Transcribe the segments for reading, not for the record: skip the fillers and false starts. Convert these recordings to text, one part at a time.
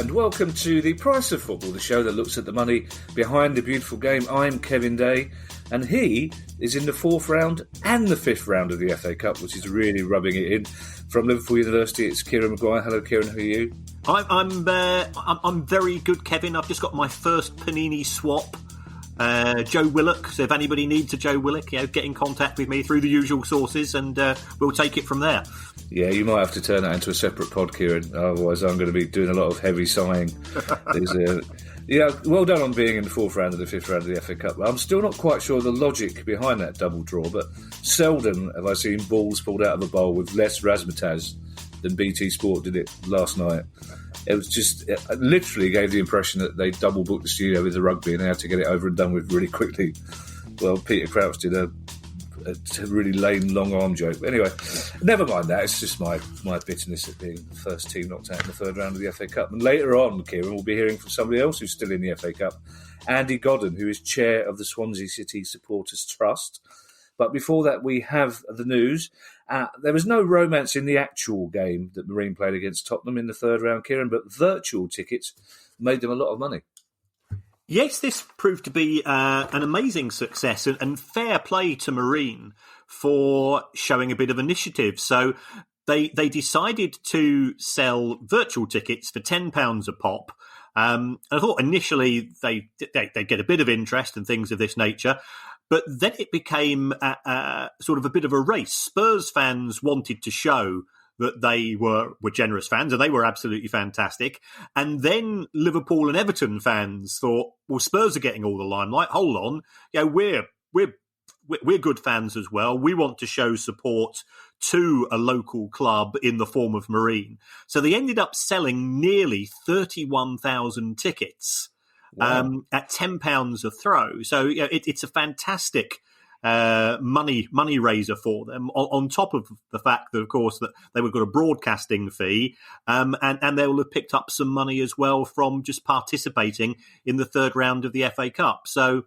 and welcome to The Price of Football, the show that looks at the money behind the beautiful game. I'm Kevin Day, and he is in the 4th round and the 5th round of the FA Cup, which is really rubbing it in. From Liverpool University, it's Kieran Maguire. Hello, Kieran. Who are you? I'm very good, Kevin. I've just got my first Panini swap. Joe Willock. So if anybody needs a Joe Willock, get in contact with me through the usual sources, and we'll take it from there. Yeah, you might have to turn that into a separate pod, Kieran. Otherwise, I'm going to be doing a lot of heavy sighing. Well done on being in the 4th round of the 5th round of the FA Cup. I'm still not quite sure the logic behind that double draw, but seldom have I seen balls pulled out of a bowl with less razzmatazz than BT Sport did it last night. It was just, it literally gave the impression that they double booked the studio with the rugby and they had to get it over and done with really quickly. Well, Peter Crouch did a really lame long arm joke. But anyway, never mind that. It's just my bitterness at being the first team knocked out in the 3rd round of the FA Cup. And later on, Kieran, we'll be hearing from somebody else who's still in the FA Cup, Andy Godden, who is chair of the Swansea City Supporters Trust. But before that, we have the news. There was no romance in the actual game that Marine played against Tottenham in the 3rd round, Kieran, but virtual tickets made them a lot of money. Yes, this proved to be an amazing success and fair play to Marine for showing a bit of initiative. So they decided to sell virtual tickets for £10 a pop. I thought initially they'd get a bit of interest and things of this nature. But then it became sort of a bit of a race. Spurs fans wanted to show that they were generous fans, and they were absolutely fantastic. And then Liverpool and Everton fans thought, well, Spurs are getting all the limelight. Hold on, we're good fans as well. We want to show support to a local club in the form of Marine. So they ended up selling nearly 31,000 tickets. Wow. At £10 a throw. So it's a fantastic money raiser for them, on top of the fact that, of course, that they would got a broadcasting fee, and they will have picked up some money as well from just participating in the 3rd round of the FA Cup. So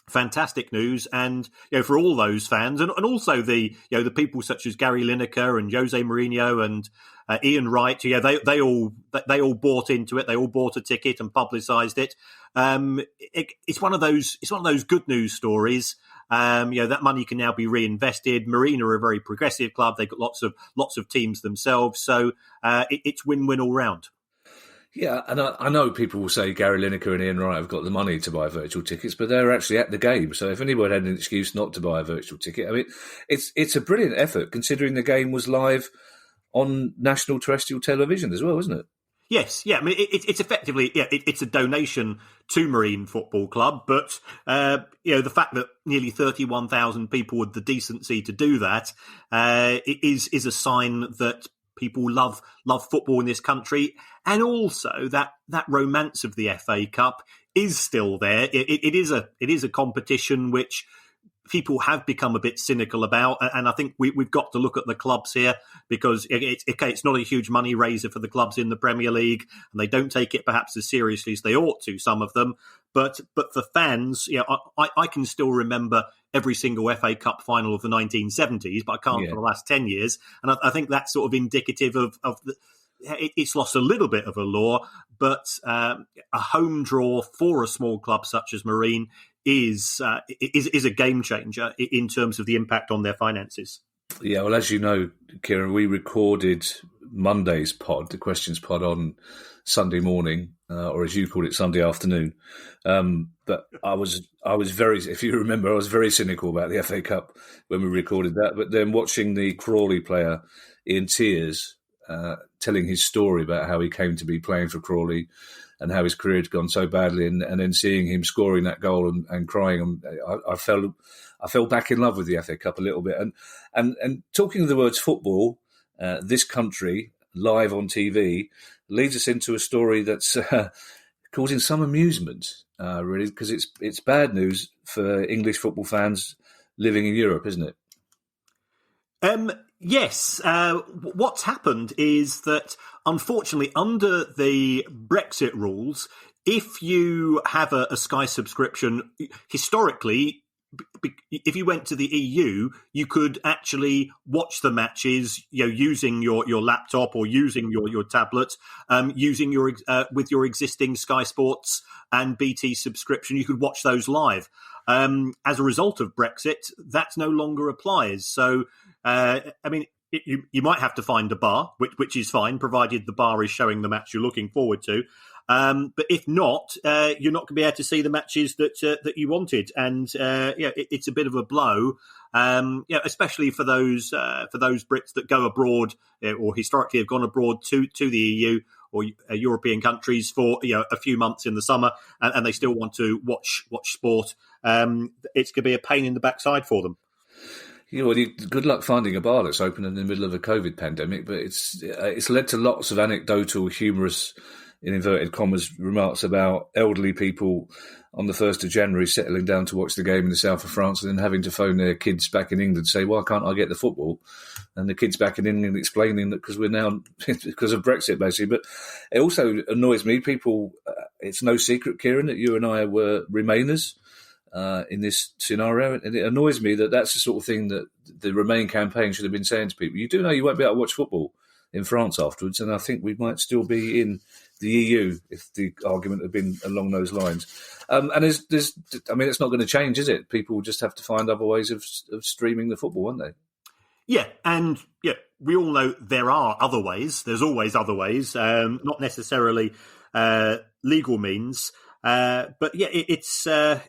fantastic news, and for all those fans, and also the people such as Gary Lineker and Jose Mourinho and Ian Wright, they all bought into it. They all bought a ticket and publicised it. It's one of those good news stories. That money can now be reinvested. Marine are a very progressive club. They've got lots of teams themselves, so it's win-win all round. Yeah, and I know people will say Gary Lineker and Ian Wright have got the money to buy virtual tickets, but they're actually at the game. So if anyone had an excuse not to buy a virtual ticket, I mean, it's a brilliant effort considering the game was live on national terrestrial television as well, isn't it? Yes, yeah. I mean, it's effectively, it's a donation to Marine Football Club, but the fact that nearly 31,000 people with the decency to do that is a sign that people love football in this country, and also that romance of the FA Cup is still there. It is a competition which people have become a bit cynical about, and I think we've got to look at the clubs here, because it's not a huge money raiser for the clubs in the Premier League, and they don't take it perhaps as seriously as they ought to, some of them. But for fans, I can still remember every single FA Cup final of the 1970s, but I can't for the last 10 years. And I think that's sort of indicative of it's lost a little bit of allure, but a home draw for a small club such as Marine is a game changer in terms of the impact on their finances. Yeah, well, as you know, Kieran, we recorded Monday's pod, the questions pod, on Sunday morning, or as you called it, Sunday afternoon. But I was very, if you remember, I was very cynical about the FA Cup when we recorded that. But then watching the Crawley player in tears, telling his story about how he came to be playing for Crawley and how his career had gone so badly, and then seeing him scoring that goal and crying, I fell back in love with the FA Cup a little bit. And talking of the words football, this country, live on TV, leads us into a story that's causing some amusement, really, because it's bad news for English football fans living in Europe, isn't it? Yes. What's happened is that, unfortunately, under the Brexit rules, if you have a Sky subscription, historically, if you went to the EU, you could actually watch the matches, using your laptop or using your tablet, using with your existing Sky Sports and BT subscription. You could watch those live. As a result of Brexit, that no longer applies. So, you might have to find a bar, which is fine, provided the bar is showing the match you're looking forward to. But if not, you're not going to be able to see the matches that you wanted, and it's a bit of a blow, especially for those Brits that go abroad or historically have gone abroad to the EU or European countries for a few months in the summer, and they still want to watch sport. It's going to be a pain in the backside for them. Good luck finding a bar that's open in the middle of a COVID pandemic, but it's led to lots of anecdotal, humorous, in inverted commas, remarks about elderly people on the 1st of January settling down to watch the game in the south of France and then having to phone their kids back in England and say, why can't I get the football? And the kids back in England explaining that because we're now, because of Brexit, basically. But it also annoys me. People, it's no secret, Kieran, that you and I were Remainers in this scenario. And it annoys me that that's the sort of thing that the Remain campaign should have been saying to people. You do know you won't be able to watch football in France afterwards, and I think we might still be in the EU if the argument had been along those lines. And it's not going to change, is it? People just have to find other ways of streaming the football, won't they? Yeah, and we all know there are other ways. There's always other ways, not necessarily legal means, but it's a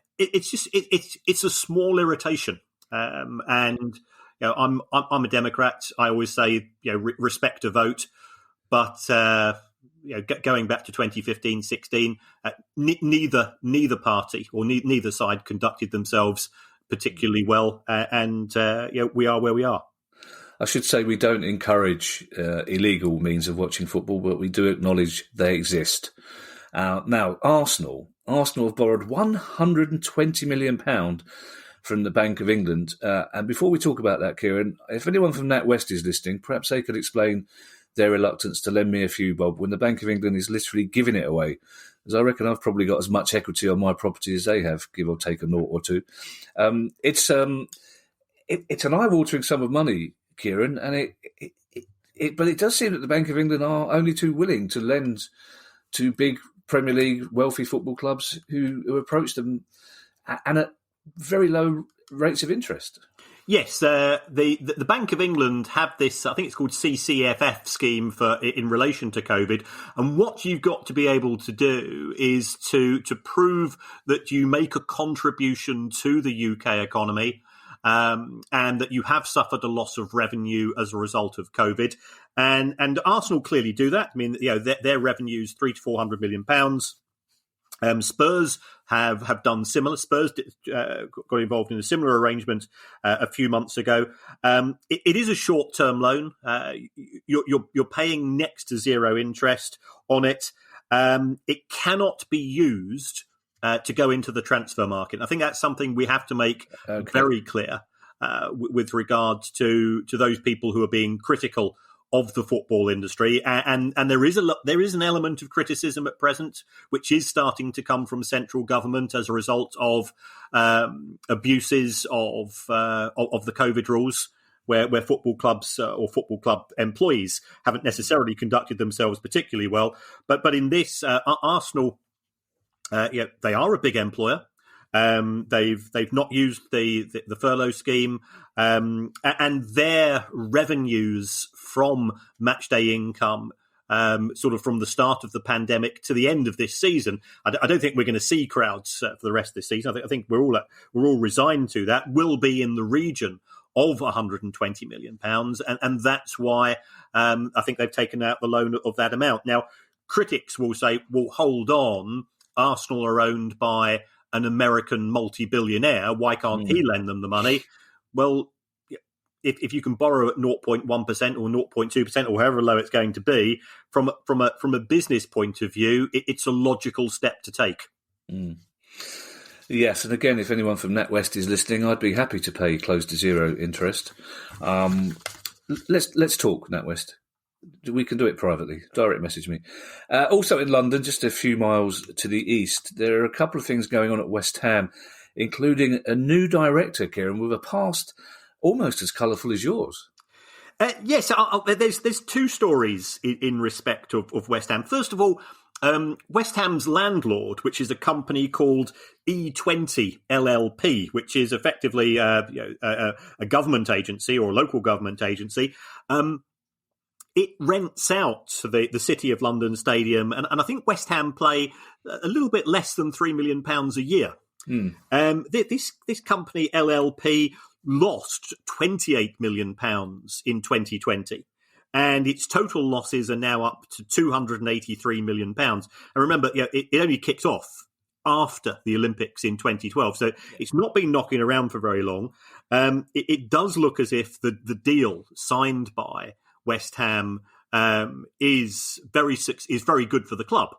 small irritation, and. I'm a Democrat. I always say, respect a vote, but going back to 2015-16, neither party or neither side conducted themselves particularly well, and we are where we are. I should say we don't encourage illegal means of watching football, but we do acknowledge they exist. Now, Arsenal have borrowed £120 million from the Bank of England. And before we talk about that, Kieran, if anyone from NatWest is listening, perhaps they could explain their reluctance to lend me a few bob when the Bank of England is literally giving it away. As I reckon I've probably got as much equity on my property as they have, give or take a naught or two. It's an eye-watering sum of money, Kieran, and but it does seem that the Bank of England are only too willing to lend to big Premier League wealthy football clubs who approach them and at very low rates of interest. Yes, the Bank of England have this, I think it's called CCFF scheme in relation to COVID. And what you've got to be able to do is to prove that you make a contribution to the UK economy, and that you have suffered a loss of revenue as a result of COVID. And Arsenal clearly do that. I mean, their revenue's £300 to £400 million. Spurs have done similar. Spurs got involved in a similar arrangement a few months ago. It is a short-term loan. You're paying next to zero interest on it. It cannot be used to go into the transfer market. I think that's something we have to make very clear with regards to those people who are being critical of the football industry, and there is an element of criticism at present, which is starting to come from central government as a result of abuses of the COVID rules, where football clubs or football club employees haven't necessarily conducted themselves particularly well. But in this, Arsenal, they are a big employer. They've not used the furlough scheme, and their revenues from matchday income, sort of from the start of the pandemic to the end of this season. I don't think we're going to see crowds for the rest of this season. I think we're all resigned to that. Will be in the region of £120 million, and that's why I think they've taken out the loan of that amount. Now, critics will say, "Well, hold on, Arsenal are owned by an American multi-billionaire. Why can't he lend them the money?" Well, if you can borrow at 0.1% or 0.2% or however low it's going to be, from a business point of view, it's a logical step to take. Yes, and again, if anyone from NatWest is listening, I'd be happy to pay close to zero interest. Let's talk NatWest. We can do it privately. Direct message me. Also in London, just a few miles to the east, there are a couple of things going on at West Ham. including a new director, Kieran, with a past almost as colourful as yours. Yes, there's two stories in respect of West Ham. First of all, West Ham's landlord, which is a company called E20 LLP, which is effectively a government agency or a local government agency, it rents out the City of London Stadium, and I think West Ham play a little bit less than £3 million a year. This company LLP lost £28 million in 2020. And its total losses are now up to £283 million. And remember, it only kicked off after the Olympics in 2012. So it's not been knocking around for very long. It does look as if the deal signed by West Ham is very good for the club,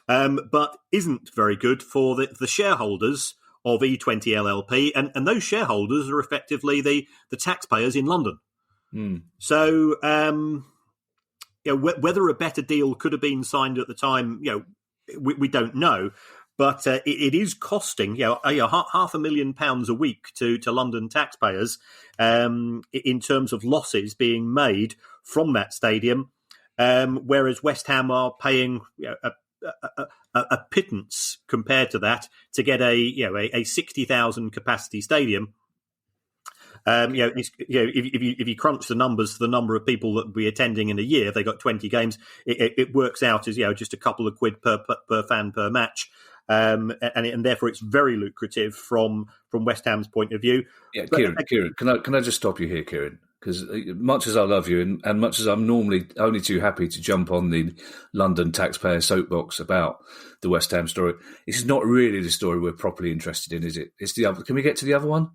but isn't very good for the shareholders of E20 LLP. And those shareholders are effectively the taxpayers in London. So, whether a better deal could have been signed at the time, we don't know. But it is costing, £500,000 a week to London taxpayers in terms of losses being made from that stadium, whereas West Ham are paying a pittance compared to that to get a 60,000 capacity stadium. If you crunch the numbers for the number of people that will be attending in a year, if they got 20 games, it works out as just a couple of quid per fan per match, and therefore it's very lucrative from West Ham's point of view. Yeah, Kieran, can I just stop you here, Kieran? Because much as I love you, and much as I'm normally only too happy to jump on the London taxpayer soapbox about the West Ham story, this is not really the story we're properly interested in, is it? It's the other. Can we get to the other one?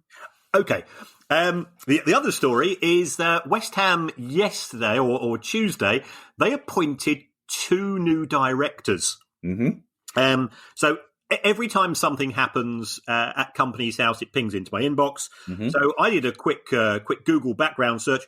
Okay. The other story is that West Ham yesterday or Tuesday, they appointed 2 new directors. Mm-hmm. So every time something happens at Company's House, it pings into my inbox. Mm-hmm. So I did a quick Google background search.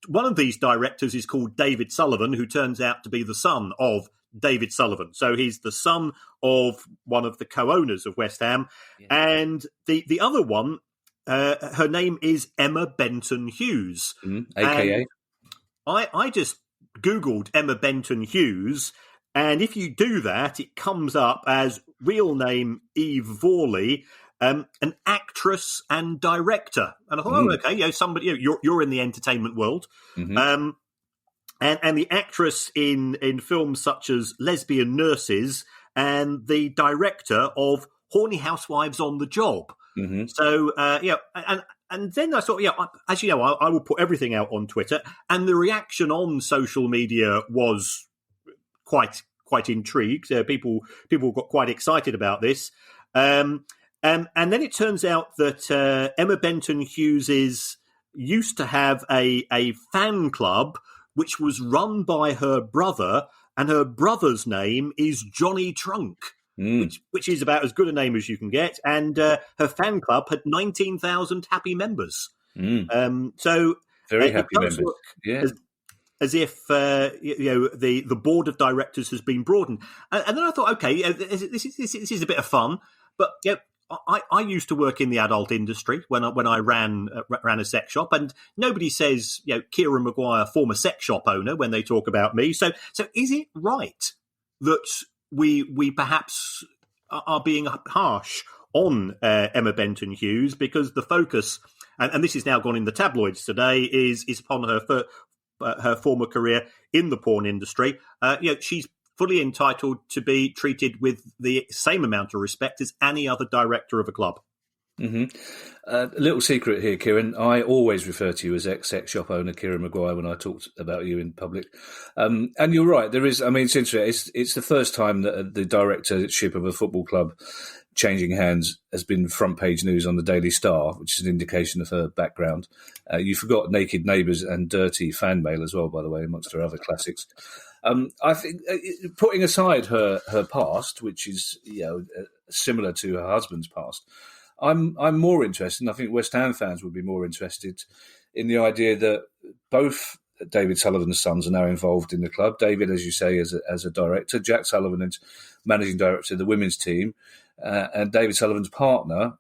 One of these directors is called David Sullivan, who turns out to be the son of David Sullivan. So he's the son of one of the co-owners of West Ham. Yeah. And the other one, her name is Emma Benton Hughes. AKA? I just Googled Emma Benton Hughes, and if you do that, it comes up as real name Eve Vorley, an actress and director. And I thought, okay, somebody, you're in the entertainment world. Mm-hmm. And the actress in films such as Lesbian Nurses and the director of Horny Housewives on the Job. Mm-hmm. So, and then I thought, as you know, I will put everything out on Twitter, and the reaction on social media was quite intrigued. People got quite excited about this, and then it turns out that Emma Benton Hughes used to have a fan club which was run by her brother, and her brother's name is Johnny Trunk. Which is about as good a name as you can get, and her fan club had 19,000 happy members. So very happy members. As if the board of directors has been broadened. And then I thought, okay, this is a bit of fun, but I used to work in the adult industry when I ran a sex shop, and nobody says Kieran Maguire, former sex shop owner, when they talk about me. So is it right that we perhaps are being harsh on Emma Benton Hughes, because the focus, and this has now gone in the tabloids today, is upon her former career in the porn industry. She's fully entitled to be treated with the same amount of respect as any other director of a club. Mm-hmm. A little secret here, Kieran. I always refer to you as ex-sex shop owner Kieran Maguire when I talked about you in public. And you're right. There is. I mean, it's interesting. It's the first time that the directorship of a football club changing hands has been front page news on the Daily Star, which is an indication of her background. You forgot Naked Neighbours and Dirty Fan Mail as well, by the way, amongst her other classics. I think, putting aside her past, which is similar to her husband's past, I'm more interested, and I think West Ham fans would be more interested in the idea that both David Sullivan's sons are now involved in the club. David, as you say, as a director, Jack Sullivan is managing director of the women's team, and David Sullivan's partner,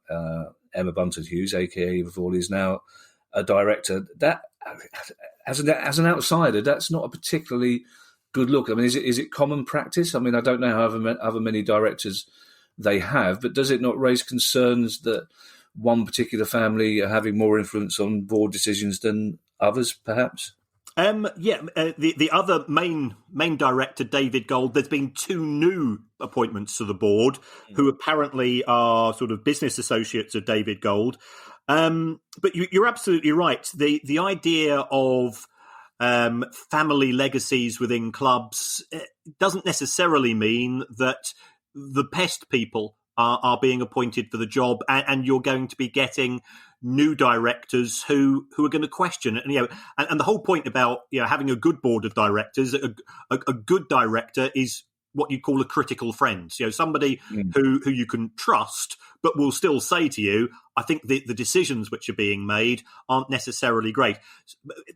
Emma Bunton Hughes, aka Eva Fawley, is now a director. That, as an outsider, that's not a particularly good look. I mean, is it common practice? I mean, I don't know however many directors they have, but does it not raise concerns that one particular family are having more influence on board decisions than others, perhaps? The other main director, David Gold, there's been 2 new appointments to the board who apparently are sort of business associates of David Gold. But you're absolutely right. The idea of family legacies within clubs doesn't necessarily mean that the best people are being appointed for the job, and you're going to be getting new directors who are going to question it. And the whole point about having a good board of directors, a good director is what you call a critical friend. Somebody who you can trust, but will still say to you, I think the decisions which are being made aren't necessarily great.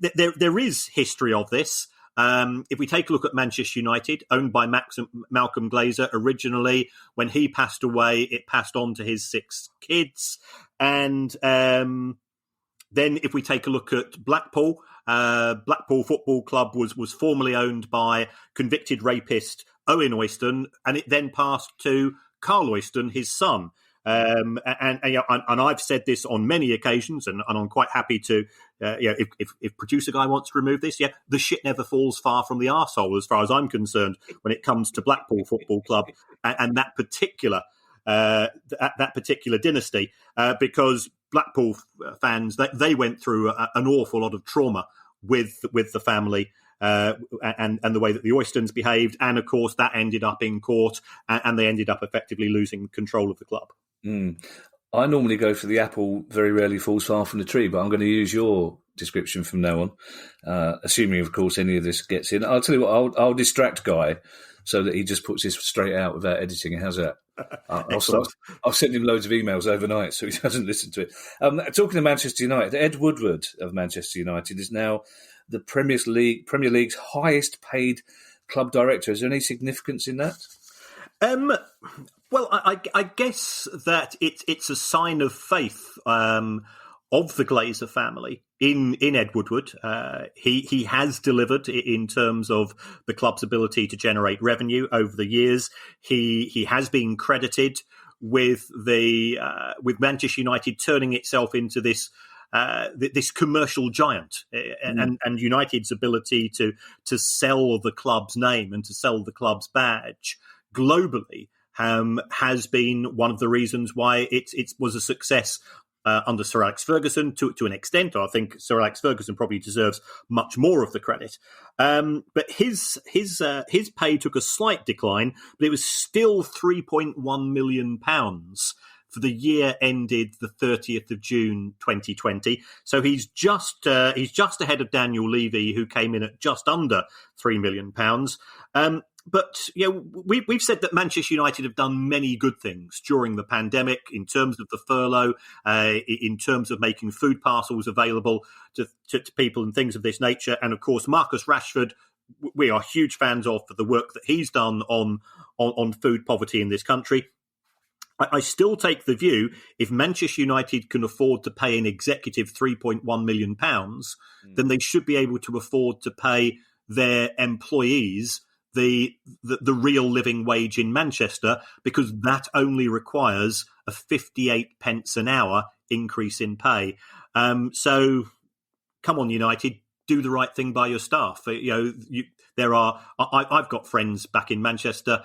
There is history of this. If we take a look at Manchester United, owned by Malcolm Glazer originally, when he passed away, it passed on to his 6 kids. And then if we take a look at Blackpool Football Club was formerly owned by convicted rapist Owen Oyston, and it then passed to Carl Oyston, his son. And I've said this on many occasions, and I'm quite happy to, if producer guy wants to remove this, the shit never falls far from the arsehole as far as I'm concerned when it comes to Blackpool Football Club and that particular dynasty, because Blackpool fans, they went through an awful lot of trauma with the family. And the way that the Oystons behaved, and of course that ended up in court, and they ended up effectively losing control of the club. I normally go for the apple very rarely falls far from the tree, but I'm going to use your description from now on, assuming, of course, any of this gets in. I'll tell you what, I'll distract Guy so that he just puts this straight out without editing. How's that? I'll send him loads of emails overnight so he doesn't listen to it. Talking of Manchester United, Ed Woodward of Manchester United is now the Premier League's highest paid club director. Is there any significance in that? Well, I guess that it's a sign of faith of the Glazer family in Ed Woodward. He has delivered in terms of the club's ability to generate revenue over the years. He has been credited with Manchester United turning itself into this commercial giant, and United's ability to sell the club's name and to sell the club's badge globally has been one of the reasons why it was a success under Sir Alex Ferguson to an extent. I think Sir Alex Ferguson probably deserves much more of the credit. But his pay took a slight decline, but it was still £3.1 million for the year ended the 30th of June 2020. So he's just ahead of Daniel Levy, who came in at just under £3 million. But we've said that Manchester United have done many good things during the pandemic in terms of the furlough, in terms of making food parcels available to people and things of this nature. And of course, Marcus Rashford, we are huge fans of for the work that he's done on food poverty in this country. I still take the view, if Manchester United can afford to pay an executive £3.1 million, then they should be able to afford to pay their employees the real living wage in Manchester, because that only requires a 58 pence an hour increase in pay. So come on, United, do the right thing by your staff. I've got friends back in Manchester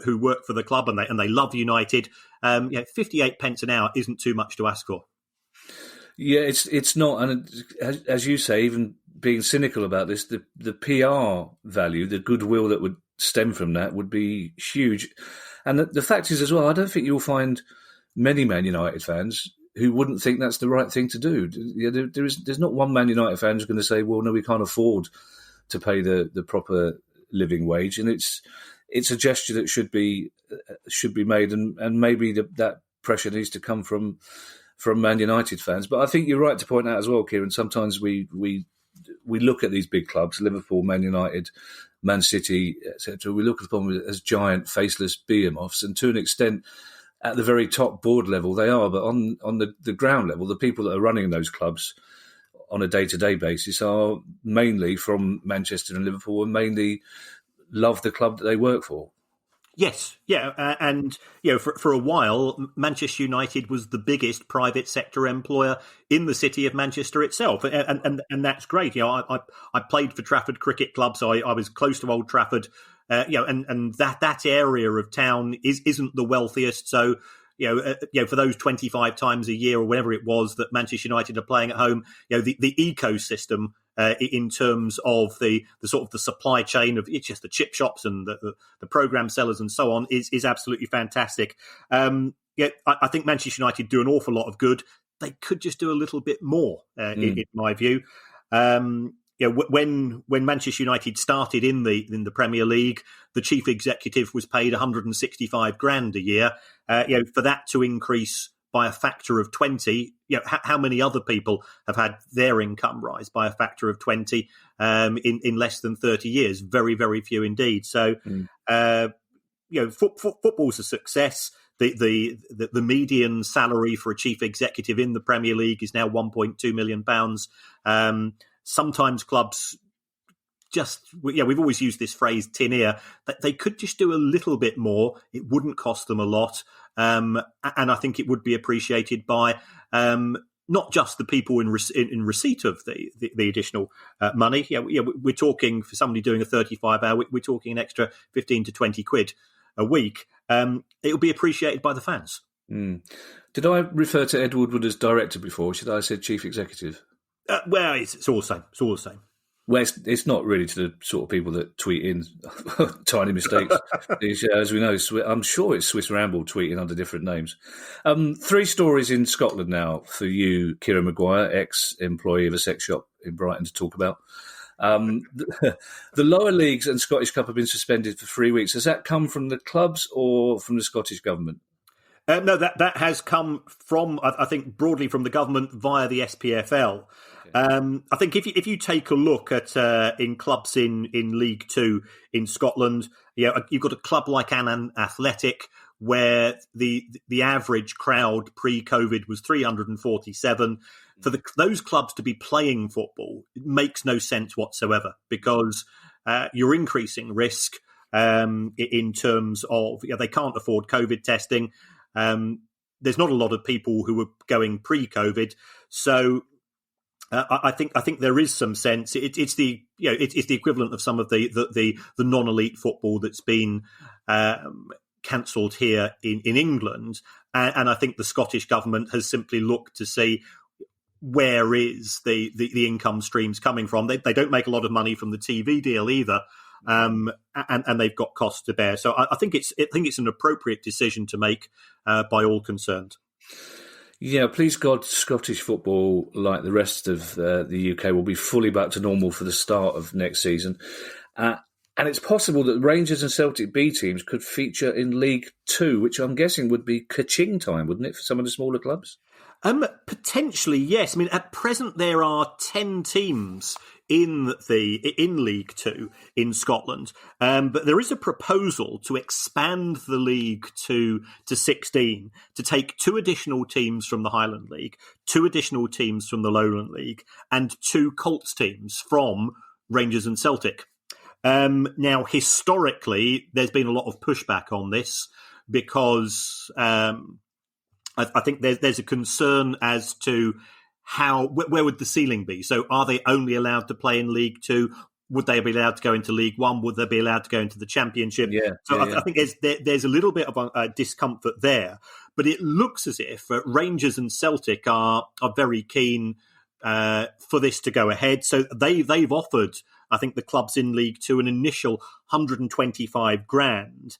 who work for the club and they love United. 58 pence an hour isn't too much to ask for. Yeah, it's not. And as you say, even being cynical about this, the PR value, the goodwill that would stem from that would be huge. And the fact is as well, I don't think you'll find many Man United fans who wouldn't think that's the right thing to do. There's not one Man United fan who's going to say, well, no, we can't afford to pay the proper living wage. And it's a gesture that should be made, and maybe that pressure needs to come from Man United fans. But I think you're right to point out as well, Kieran, sometimes we look at these big clubs, Liverpool, Man United, Man City, etc. We look at them as giant, faceless behemoths, and to an extent, at the very top board level, they are. But on the ground level, the people that are running those clubs on a day-to-day basis are mainly from Manchester and Liverpool and mainly love the club that they work for. Yes, yeah, and for a while, Manchester United was the biggest private sector employer in the city of Manchester itself, and that's great. I played for Trafford Cricket Club, so I was close to Old Trafford. And that area of town isn't the wealthiest, so. For those 25 times a year or whatever it was that Manchester United are playing at home, the ecosystem in terms of the sort of the supply chain of it's just the chip shops and the program sellers and so on is absolutely fantastic. I think Manchester United do an awful lot of good. They could just do a little bit more, in my view. When Manchester United started in the Premier League, the chief executive was paid 165 grand a year. For that to increase by a factor of 20, how many other people have had their income rise by a factor of 20 in less than 30 years? Very, very few indeed. So, football's a success. The median salary for a chief executive in the Premier League is now £1.2 million. Sometimes clubs we've always used this phrase tin ear, that they could just do a little bit more. It wouldn't cost them a lot. And I think it would be appreciated by not just the people in receipt of the additional money. We're talking for somebody doing a 35-hour, we're talking an extra 15 to 20 quid a week. It will be appreciated by the fans. Did I refer to Ed Woodward as director before? Should I have said chief executive? Well, it's all the same. It's all the same. Well, it's not really to the sort of people that tweet in tiny mistakes. As we know, I'm sure it's Swiss Ramble tweeting under different names. 3 stories in Scotland now for you, Kieran Maguire, ex-employee of a sex shop in Brighton, to talk about. The lower leagues and Scottish Cup have been suspended for 3 weeks. Has that come from the clubs or from the Scottish Government? No, that has come from, I think, broadly from the government via the SPFL. I think if you take a look at in clubs in League Two in Scotland, you've got a club like Annan Athletic, where the average crowd pre-COVID was 347. For those clubs to be playing football, it makes no sense whatsoever, because you're increasing risk in terms of they can't afford COVID testing. There's not a lot of people who were going pre-COVID, so I think there is some sense. It's the equivalent of some of the non-elite football that's been cancelled here in England, and I think the Scottish government has simply looked to see where is the income streams coming from. They don't make a lot of money from the TV deal either. And they've got costs to bear. So I think it's an appropriate decision to make by all concerned. Yeah, please God, Scottish football, like the rest of the UK, will be fully back to normal for the start of next season. And it's possible that Rangers and Celtic B teams could feature in League Two, which I'm guessing would be ka-ching time, wouldn't it, for some of the smaller clubs? Potentially, yes. I mean, at present there are 10 teams in League Two in Scotland, but there is a proposal to expand the league to 16, to take 2 additional teams from the Highland League, 2 additional teams from the Lowland League, and 2 Colts teams from Rangers and Celtic. Now, historically, there's been a lot of pushback on this because I think there's a concern as to where would the ceiling be? So are they only allowed to play in League Two? Would they be allowed to go into League One? Would they be allowed to go into the Championship? I think there's a little bit of a discomfort there, but it looks as if Rangers and Celtic are very keen for this to go ahead. So they've offered, I think, the clubs in League Two an initial 125 grand.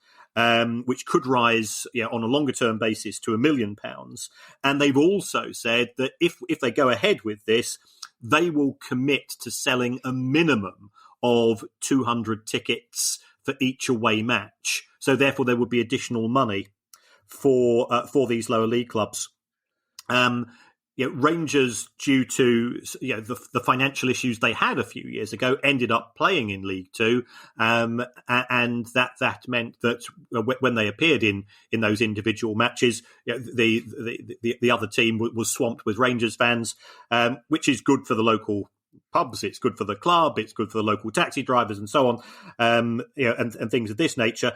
Which could rise on a longer term basis to £1 million. And they've also said that if they go ahead with this, they will commit to selling a minimum of 200 tickets for each away match. So therefore there would be additional money for these lower league clubs. Rangers, due to the financial issues they had a few years ago, ended up playing in League Two, and that meant that when they appeared in those individual matches, the other team was swamped with Rangers fans, which is good for the local pubs, it's good for the club, it's good for the local taxi drivers, and so on, and things of this nature.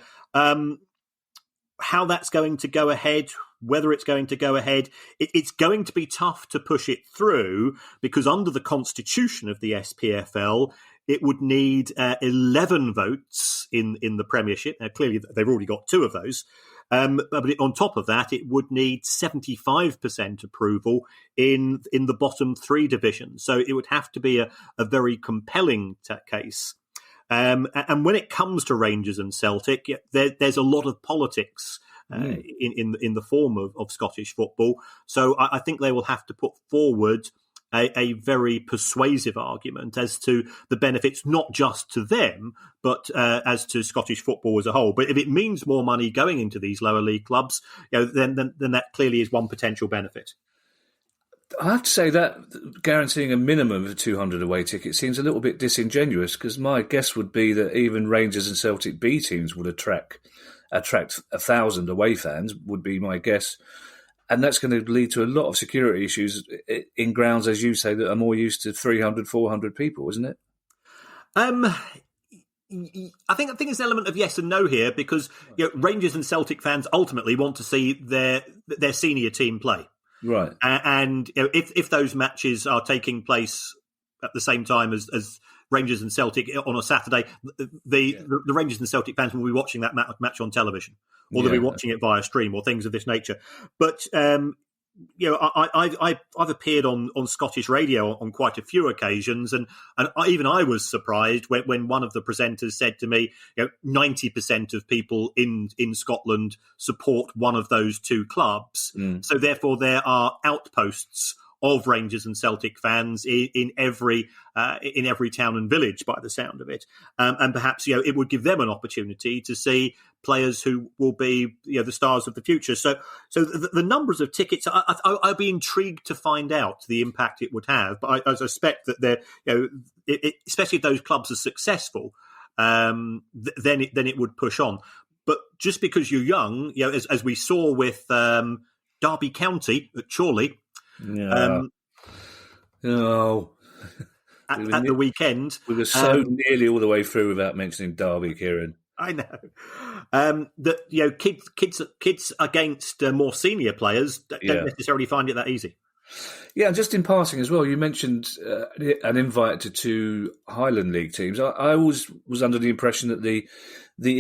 How that's going to go ahead, whether it's going to go ahead, it's going to be tough to push it through, because under the constitution of the SPFL, it would need 11 votes in the Premiership. Now, clearly, they've already got 2 of those. But on top of that, it would need 75% approval in the bottom 3 divisions. So it would have to be a very compelling case. And when it comes to Rangers and Celtic, there's a lot of politics in the form of Scottish football. So I think they will have to put forward a very persuasive argument as to the benefits, not just to them, but as to Scottish football as a whole. But if it means more money going into these lower league clubs, then that clearly is one potential benefit. I have to say that guaranteeing a minimum of 200 away tickets seems a little bit disingenuous, because my guess would be that even Rangers and Celtic B teams would attract 1,000 away fans, would be my guess. And that's going to lead to a lot of security issues in grounds, as you say, that are more used to 300, 400 people, isn't it? I think there's an element of yes and no here, because Rangers and Celtic fans ultimately want to see their senior team play. Right. And if those matches are taking place at the same time as Rangers and Celtic on a Saturday, the Rangers and Celtic fans will be watching that match on television, or they'll be watching it via stream or things of this nature. But I've appeared on Scottish radio on quite a few occasions, and even I was surprised when one of the presenters said to me, 90% of people in Scotland support one of those 2 clubs. So therefore there are outposts of Rangers and Celtic fans in every town and village, by the sound of it, and perhaps it would give them an opportunity to see players who will be the stars of the future. So the numbers of tickets, I'd be intrigued to find out the impact it would have. But I suspect that especially if those clubs are successful, then it would push on. But just because you're young, as we saw with Derby County at Chorley. No. At the weekend. We were so nearly all the way through without mentioning Derby, Kieran. I know. That kids against more senior players don't necessarily find it that easy. Yeah, just in passing as well, you mentioned an invite to 2 Highland League teams. I always was under the impression that the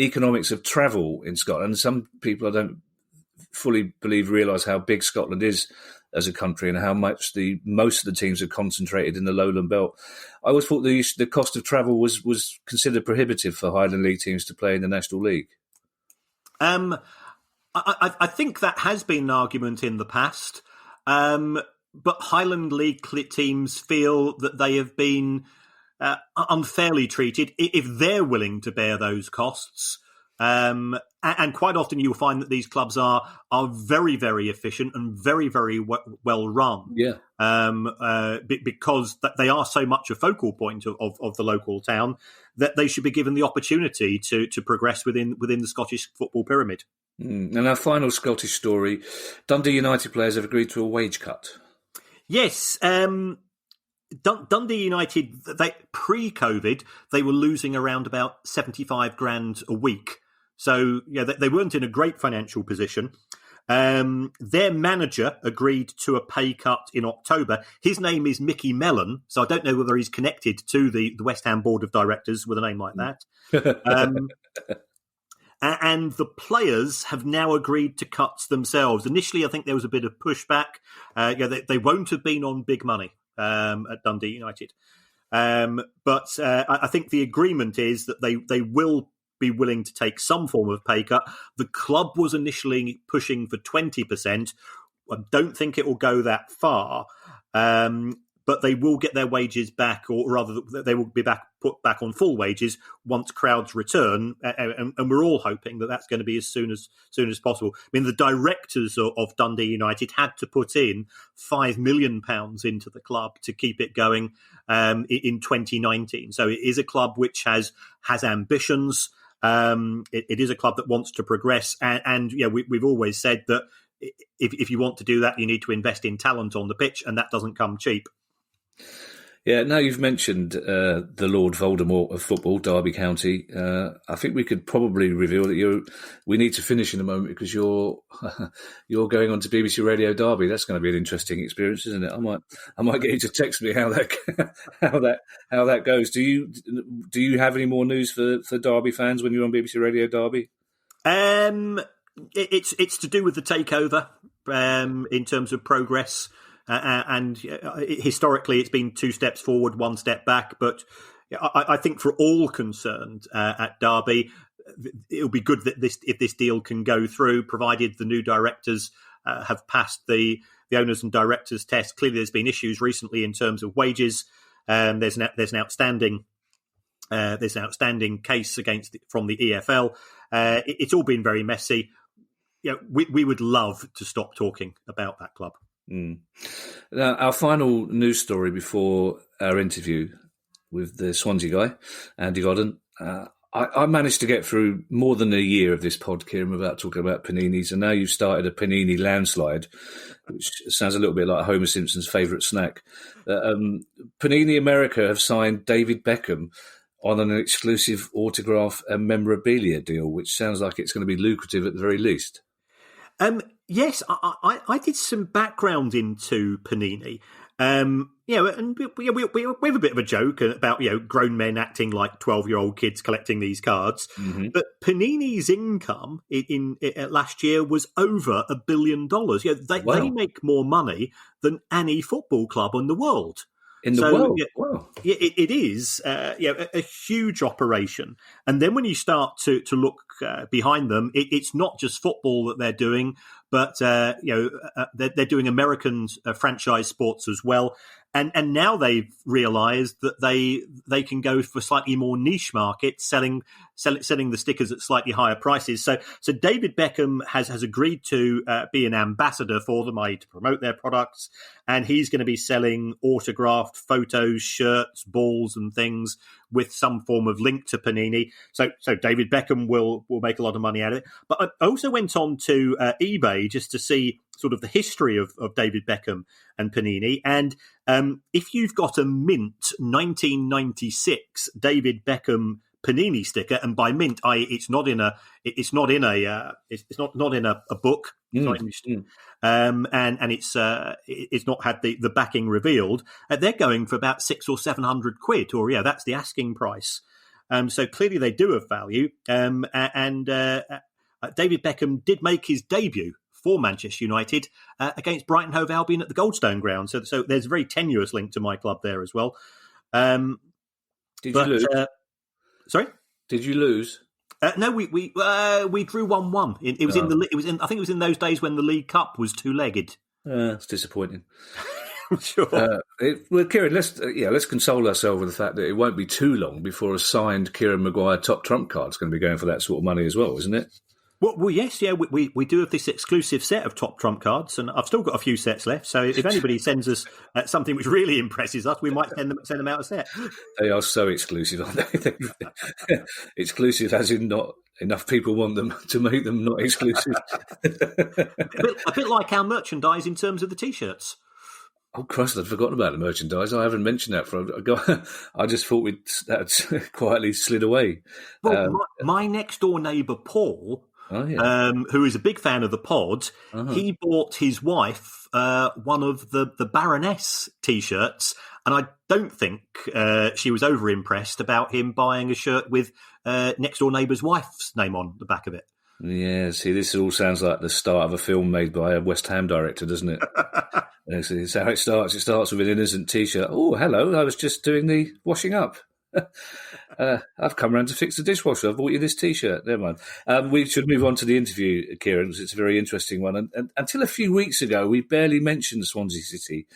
economics of travel in Scotland, some people I don't fully realise how big Scotland is as a country and how much most of the teams are concentrated in the Lowland Belt. I always thought the cost of travel was considered prohibitive for Highland League teams to play in the National League. I think that has been an argument in the past, but Highland League teams feel that they have been unfairly treated if they're willing to bear those costs. And quite often you'll find that these clubs are very, very efficient and very, very well run. Yeah. Because they are so much a focal point of the local town that they should be given the opportunity to progress within the Scottish football pyramid. And our final Scottish story, Dundee United players have agreed to a wage cut. Yes. Dundee United, pre-COVID, they were losing around about 75 grand a week. So, they weren't in a great financial position. Their manager agreed to a pay cut in October. His name is Mickey Mellon, so I don't know whether he's connected to the West Ham Board of Directors with a name like that. And the players have now agreed to cuts themselves. Initially, I think there was a bit of pushback. They won't have been on big money at Dundee United. But I think the agreement is that they will be willing to take some form of pay cut. The club was initially pushing for 20%. I don't think it will go that far. But but they will get their wages back, or rather, they will be put back on full wages once crowds return. And we're all hoping that that's going to be as soon as possible. I mean, the directors of Dundee United had to put in £5 million into the club to keep it going in 2019. So it is a club which has ambitions. It is a club that wants to progress, and we've always said that if you want to do that, you need to invest in talent on the pitch, and that doesn't come cheap. Yeah, now you've mentioned the Lord Voldemort of football, Derby County. I think we could probably reveal that we need to finish in a moment because you're going on to BBC Radio Derby. That's going to be an interesting experience, isn't it? I might get you to text me how that goes. Do you have any more news for Derby fans when you're on BBC Radio Derby? It's to do with the takeover in terms of progress. And historically, it's been 2 steps forward, 1 step back. But I think for all concerned at Derby, it'll be good that if this deal can go through, provided the new directors have passed the owners and directors test. Clearly, there's been issues recently in terms of wages. There's an outstanding case from the EFL. It's all been very messy. We would love to stop talking about that club. Now, our final news story before our interview with the Swansea guy, Andy Godden. I managed to get through more than a year of this pod, Kieran, without talking about paninis, and now you've started a panini landslide, which sounds a little bit like Homer Simpson's favourite snack. Panini America have signed David Beckham on an exclusive autograph and memorabilia deal, which sounds like it's going to be lucrative at the very least. Yes, I did some background into Panini. And we have a bit of a joke about grown men acting like 12-year-old kids collecting these cards. Mm-hmm. But Panini's income in last year was over $1 billion. They make more money than any football club in the world. World? Wow. It is a huge operation. And then when you start to look behind them, it's not just football that they're doing, but they're doing American franchise sports as well. And now they've realised that they can go for slightly more niche markets, selling the stickers at slightly higher prices. So David Beckham has agreed to be an ambassador for them, i.e. to promote their products, and he's going to be selling autographed photos, shirts, balls, and things with some form of link to Panini. So David Beckham will make a lot of money out of it. But I also went on to eBay just to see sort of the history of David Beckham and Panini. And if you've got a mint 1996 David Beckham Panini sticker, and by mint, it's not in a book. And it's not had the backing revealed. They're going for about £600 or £700, or that's the asking price. So clearly they do have value. And David Beckham did make his debut for Manchester United against Brighton Hove Albion at the Goldstone ground. So there's a very tenuous link to my club there as well. Did you lose? Sorry? Did you lose? No, we drew 1-1. I think it was in those days when the League Cup was 2-legged. It's disappointing. Sure. Kieran, let's console ourselves with the fact that it won't be too long before a signed Kieran Maguire top trump card is going to be going for that sort of money as well, isn't it? Well, yes, we do have this exclusive set of top trump cards, and I've still got a few sets left. So if anybody sends us something which really impresses us, we might send them out a set. They are so exclusive, aren't they? Exclusive as in not enough people want them to make them not exclusive. a bit like our merchandise in terms of the T-shirts. Oh, Christ, I'd forgotten about the merchandise. I haven't mentioned that. I just thought that's quietly slid away. Well, my next-door neighbour, Paul... who is a big fan of the pod, he bought his wife one of the Baroness T-shirts, and I don't think she was over-impressed about him buying a shirt with next door neighbour's wife's name on the back of it. Yeah, see, this all sounds like the start of a film made by a West Ham director, doesn't it? It's how it starts. It starts with an innocent T-shirt. Oh, hello, I was just doing the washing up. I've come round to fix the dishwasher. I've bought you this T-shirt. Never mind. We should move on to the interview, Kieran, because it's a very interesting one. And until a few weeks ago, we barely mentioned Swansea City.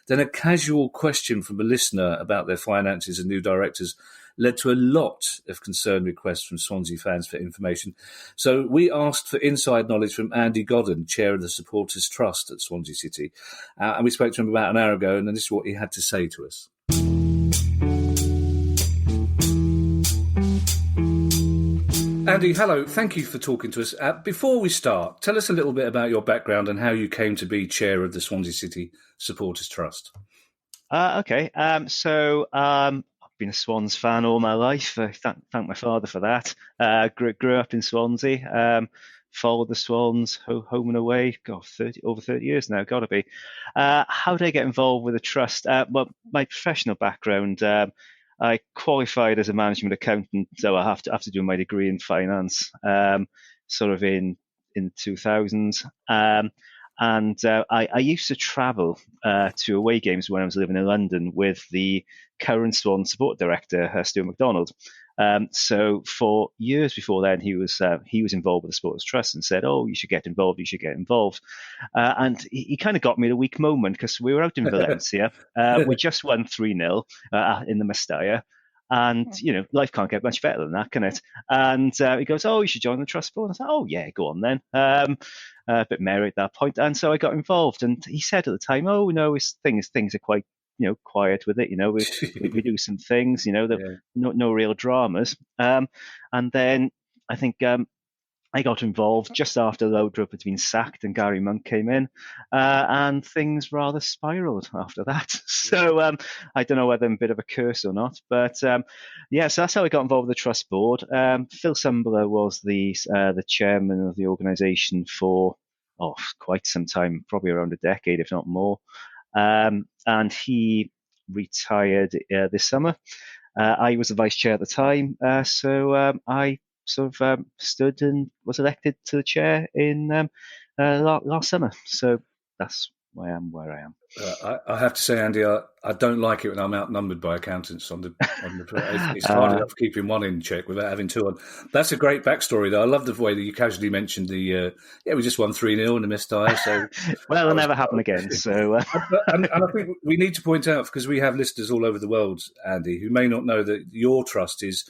Then a casual question from a listener about their finances and new directors led to a lot of concerned requests from Swansea fans for information. So we asked for inside knowledge from Andy Godden, chair of the Supporters Trust at Swansea City. And we spoke to him about an hour ago, and this is what he had to say to us. Andy, hello. Thank you for talking to us. Before we start, tell us a little bit about your background and how you came to be chair of the Swansea City Supporters Trust. Okay. I've been a Swans fan all my life. I thank my father for that. Grew up in Swansea. Followed the Swans home and away. God, over 30 years now. Got to be. How did I get involved with the trust? Well, my professional background. I qualified as a management accountant, so I have to do my degree in finance, sort of in the 2000s. I used to travel to away games when I was living in London with the current Swan support director, Stuart MacDonald. So for years before then, he was involved with the Supporters Trust and said, "Oh, you should get involved. You should get involved." And he kind of got me at a weak moment because we were out in Valencia. We just won 3-0 in the Mestalla. And, life can't get much better than that, can it? And he goes, "Oh, you should join the Trust board." I said, "Oh, yeah, go on then." A bit merry at that point. And so I got involved. And he said at the time, "Oh, no, things are quite, quiet with it. We do some things, no real dramas." And then I think I got involved just after Lowdrup had been sacked and Gary Monk came in, and things rather spiralled after that. So I don't know whether I'm a bit of a curse or not, but so that's how I got involved with the Trust Board. Phil Sumbler was the chairman of the organisation for quite some time, probably around a decade, if not more, and he retired this summer. I was the vice chair at the time, so I sort of stood and was elected to the chair in last summer. So that's why I am where I am. I have to say, Andy, I don't like it when I'm outnumbered by accountants on the it's hard enough keeping one in check without having two on. That's a great backstory, though. I love the way that you casually mentioned we just won 3-0 in the Mestalla. So well, it'll never happen again. So and I think we need to point out, because we have listeners all over the world, Andy, who may not know that your trust is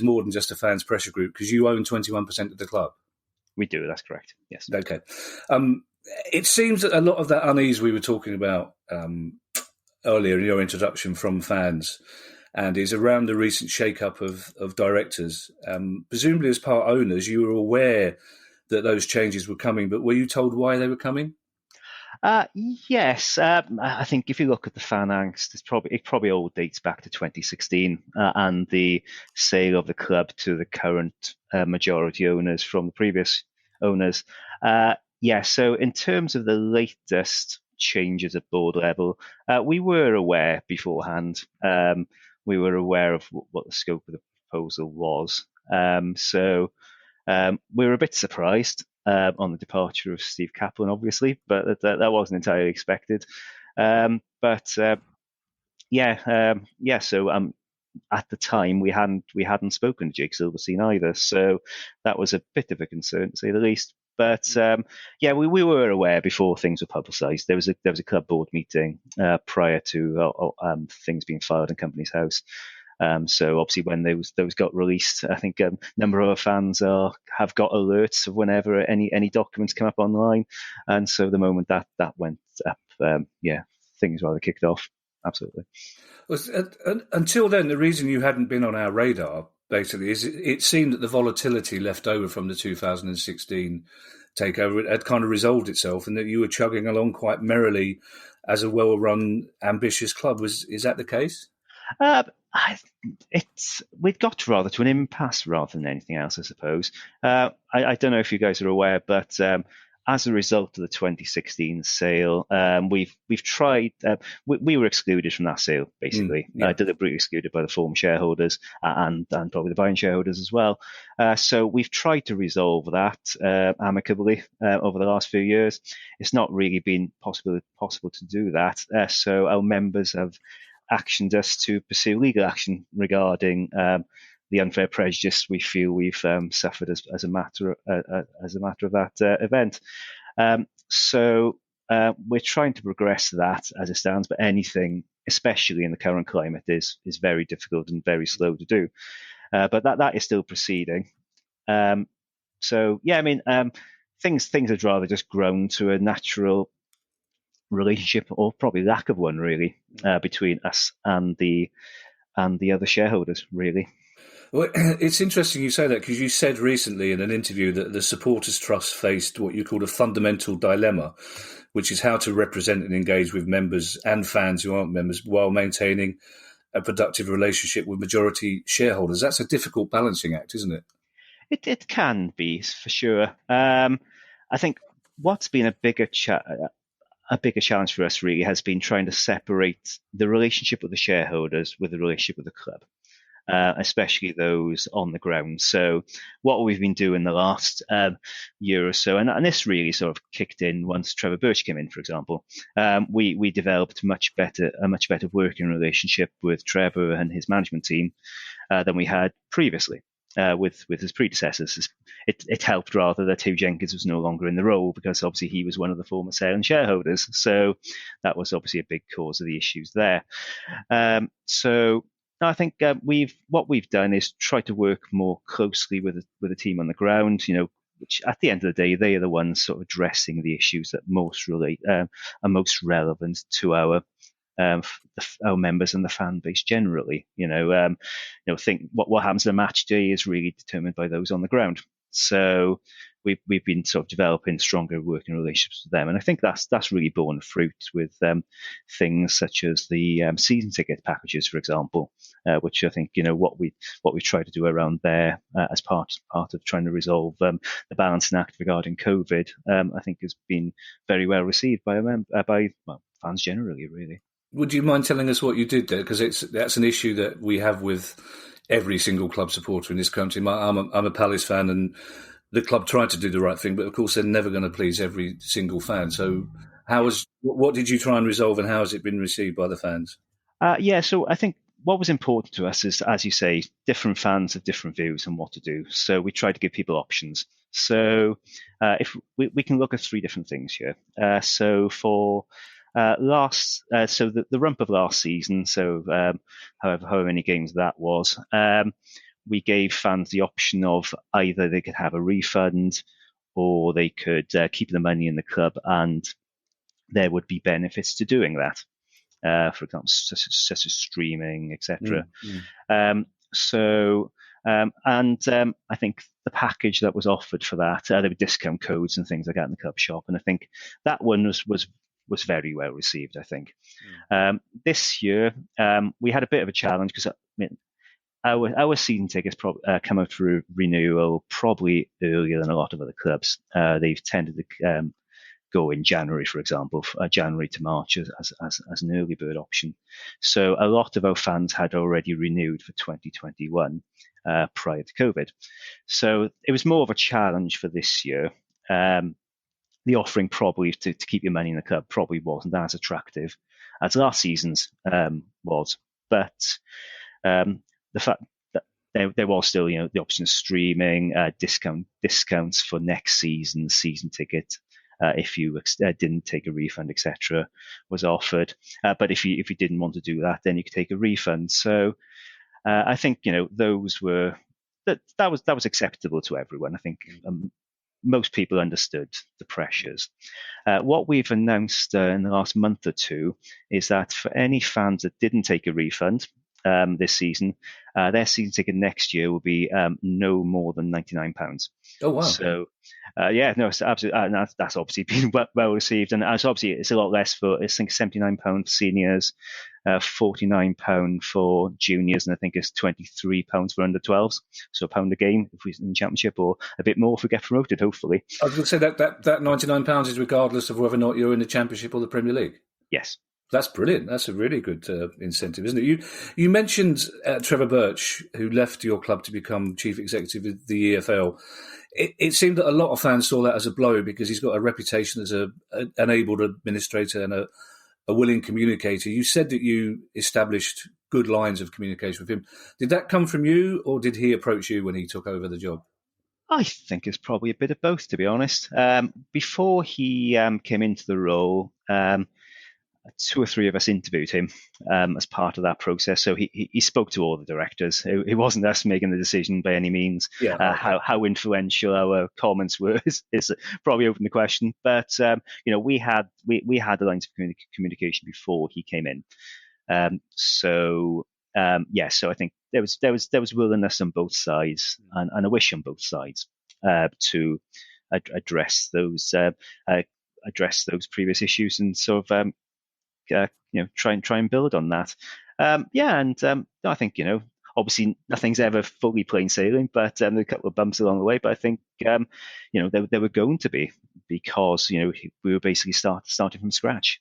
more than just a fans pressure group, because you own 21% of the club. We do, that's correct. Yes. Okay. It seems that a lot of that unease we were talking about earlier in your introduction from fans, and is around the recent shake-up of directors. Presumably as part owners, you were aware that those changes were coming, but were you told why they were coming? Yes, I think if you look at the fan angst, it probably all dates back to 2016 and the sale of the club to the current majority owners from the previous owners. So in terms of the latest changes at board level, we were aware beforehand. We were aware of what the scope of the proposal was. So we were a bit surprised on the departure of Steve Kaplan, obviously, but that wasn't entirely expected. So at the time we hadn't spoken to Jake Silverstein either, so that was a bit of a concern, to say the least. But we were aware before things were publicised. There was a club board meeting prior to things being filed in Companies House. So obviously when those got released, I think a number of our fans have got alerts of whenever any documents come up online, and so the moment that went up, things rather kicked off. Absolutely. Until then, the reason you hadn't been on our radar basically is it seemed that the volatility left over from the 2016 takeover had kind of resolved itself, and that you were chugging along quite merrily as a well-run, ambitious club. Is that the case? We'd got rather to an impasse rather than anything else, I suppose. I don't know if you guys are aware, but as a result of the 2016 sale, we've tried. We were excluded from that sale, basically, deliberately excluded by the former shareholders and probably the buying shareholders as well. So we've tried to resolve that amicably over the last few years. It's not really been possible to do that. So our members have actioned us to pursue legal action regarding the unfair prejudice we feel we've suffered as a matter of that event. So we're trying to progress that as it stands, but anything, especially in the current climate, is very difficult and very slow to do. But that is still proceeding. So yeah, I mean, things had rather just grown to a natural relationship, or probably lack of one, really, between us and the other shareholders, really. Well, it's interesting you say that, because you said recently in an interview that the Supporters Trust faced what you called a fundamental dilemma, which is how to represent and engage with members and fans who aren't members while maintaining a productive relationship with majority shareholders. That's a difficult balancing act, isn't it? It can be, for sure. I think what's been a bigger challenge for us really has been trying to separate the relationship with the shareholders with the relationship with the club, especially those on the ground. So what we've been doing the last year or so, and this really sort of kicked in once Trevor Birch came in, for example, we developed a much better working relationship with Trevor and his management team than we had previously. With his predecessors. It helped rather that Hugh Jenkins was no longer in the role, because obviously he was one of the former Sale shareholders. So that was obviously a big cause of the issues there. So I think what we've done is try to work more closely with the team on the ground, which at the end of the day, they are the ones sort of addressing the issues that are most relevant to our members and the fan base generally. Think what happens in a match day is really determined by those on the ground. So we've been sort of developing stronger working relationships with them, and I think that's really borne fruit with things such as the season ticket packages, for example, which I think what we try to do around there as part of trying to resolve the balancing act regarding COVID, I think has been very well received by fans generally, really. Would you mind telling us what you did there? Because that's an issue that we have with every single club supporter in this country. I'm a Palace fan, and the club tried to do the right thing, but of course they're never going to please every single fan. So what did you try and resolve, and how has it been received by the fans? So I think what was important to us is, as you say, different fans have different views on what to do. So we tried to give people options. So if we can look at three different things here. So for the rump of last season, so however many games that was, we gave fans the option of either they could have a refund or they could keep the money in the club, and there would be benefits to doing that. For example, such as streaming, etc. I think the package that was offered for that, there were discount codes and things like that in the club shop, and I think that one was very well received, I think. This year, we had a bit of a challenge because our season tickets come out for renewal probably earlier than a lot of other clubs. They've tended to go in January, for example, January to March as an early bird option. So a lot of our fans had already renewed for 2021 prior to COVID. So it was more of a challenge for this year. The offering probably to keep your money in the club probably wasn't as attractive as last season's was. But the fact that there was still, the option of streaming, discounts for next season's season ticket, if you didn't take a refund, etc., was offered. But if you didn't want to do that, then you could take a refund. So I think those were that was acceptable to everyone. I think most people understood the pressures. What we've announced in the last month or two is that for any fans that didn't take a refund this season, their season ticket next year will be no more than £99. Oh wow! So it's absolutely that's obviously been well received, and it's a lot less for I think £79 for seniors, £49 for juniors, and I think it's £23 for under 12s. So £1 a game if we're in the championship, or a bit more if we get promoted, hopefully. I was going to say that £99 is regardless of whether or not you're in the Championship or the Premier League. Yes. That's brilliant. That's a really good incentive, isn't it? You mentioned Trevor Birch, who left your club to become chief executive of the EFL. It seemed that a lot of fans saw that as a blow because he's got a reputation as an able administrator and a willing communicator. You said that you established good lines of communication with him. Did that come from you, or did he approach you when he took over the job? I think it's probably a bit of both, to be honest. Before he came into the role, two or three of us interviewed him as part of that process. So he spoke to all the directors. It wasn't us making the decision by any means. Yeah, okay. How influential our comments were is probably open the question. But we had the lines of communication before he came in. So I think there was willingness on both sides and a wish on both sides to address those previous issues and sort of try and build on that. I think obviously nothing's ever fully plain sailing, but there were a couple of bumps along the way. But I think there were going to be, because we were basically starting from scratch.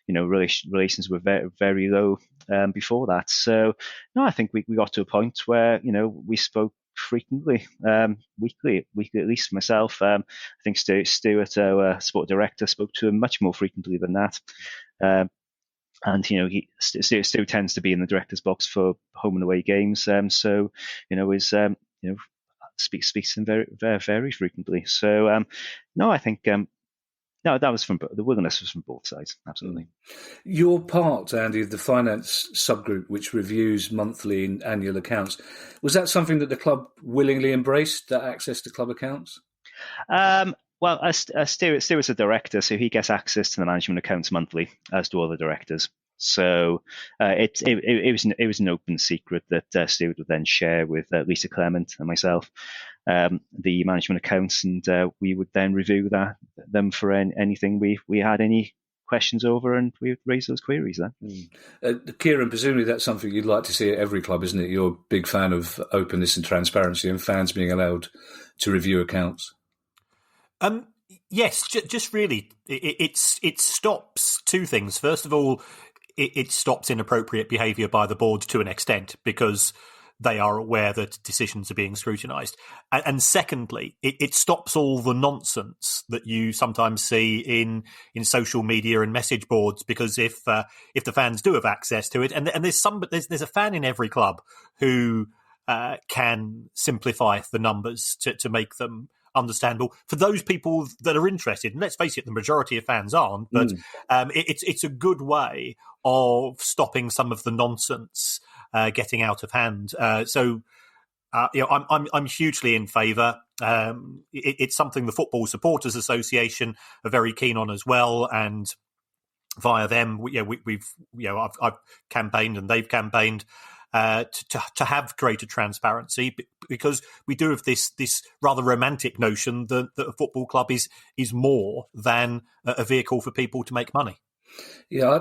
Relations were very, very low before that. So no, I think we got to a point where we spoke frequently, weekly at least. Myself, I think Stuart, our sport director, spoke to him much more frequently than that. And he still tends to be in the director's box for home and away games. So speaks to him very, very, very frequently. So no, I think no, that was the willingness was from both sides. Absolutely. Your part, Andy, of the finance subgroup, which reviews monthly and annual accounts, was that something that the club willingly embraced, that access to club accounts? Well, Stuart's a director, so he gets access to the management accounts monthly, as do all the directors. So it was an open secret that Stuart would then share with Lisa Clement and myself, the management accounts, and we would then review them for anything we had any questions over, and we would raise those queries then. Kieran, presumably that's something you'd like to see at every club, isn't it? You're a big fan of openness and transparency and fans being allowed to review accounts. Yes, just really, it stops two things. First of all, it stops inappropriate behaviour by the board to an extent, because they are aware that decisions are being scrutinised. And secondly, it stops all the nonsense that you sometimes see in social media and message boards, because if the fans do have access to it, and there's a fan in every club who can simplify the numbers to make them understandable for those people that are interested. And let's face it, the majority of fans aren't, but it's a good way of stopping some of the nonsense getting out of hand. So I'm hugely in favour. It's something the Football Supporters Association are very keen on as well, and via them, I've campaigned and they've campaigned to have greater transparency, because we do have this rather romantic notion that a football club is more than a vehicle for people to make money. Yeah,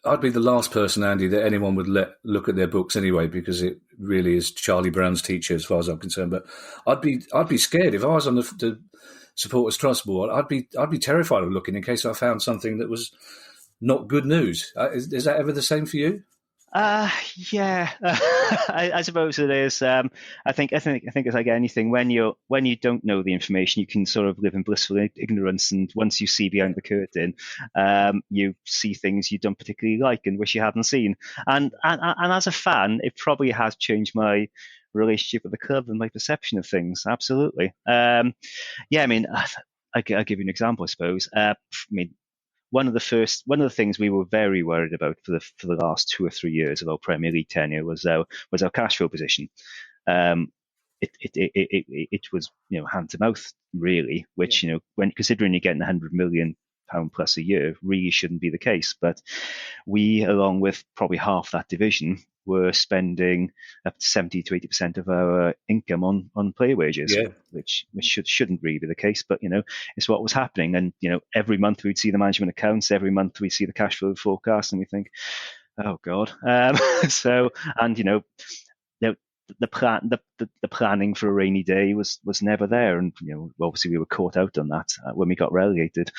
I'd be the last person, Andy, that anyone would let look at their books anyway, because it really is Charlie Brown's teacher as far as I'm concerned. But I'd be scared if I was on the Supporters Trust board. I'd be terrified of looking in case I found something that was not good news. Is that ever the same for you? Yeah, I suppose it is. I think it's like anything. When you don't know the information, you can sort of live in blissful ignorance. And once you see behind the curtain, you see things you don't particularly like and wish you hadn't seen. And as a fan, it probably has changed my relationship with the club and my perception of things. Absolutely. I mean, I'll give you an example, I suppose. One of the things we were very worried about for the last 2 or 3 years of our Premier League tenure was our cash flow position. It was hand to mouth really, which when considering you're getting £100 million plus a year, really shouldn't be the case. But we, along with probably half that division, were spending up to 70 to 80% of our income on player wages, which shouldn't really be the case, but it's what was happening. And every month we'd see the management accounts, every month we see the cash flow forecast, and we think, oh God. The planning for a rainy day was never there, and obviously we were caught out on that when we got relegated,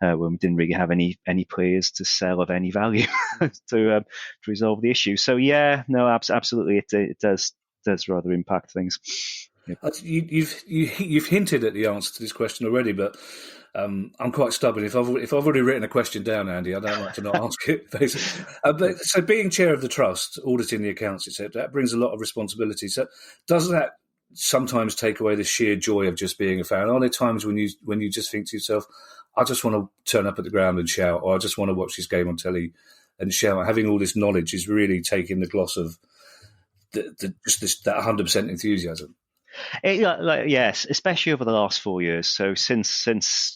when we didn't really have any players to sell of any value to resolve the issue. So absolutely, it does rather impact things. Yep. You've hinted at the answer to this question already, but I'm quite stubborn. If I've already written a question down, Andy, I don't like to not ask it. Basically, so being chair of the trust, auditing the accounts, etc., that brings a lot of responsibility. So does that sometimes take away the sheer joy of just being a fan? Are there times when you just think to yourself, I just want to turn up at the ground and shout, or I just want to watch this game on telly and shout? Having all this knowledge is really taking the gloss of just that 100% enthusiasm. Yes, especially over the last 4 years. So since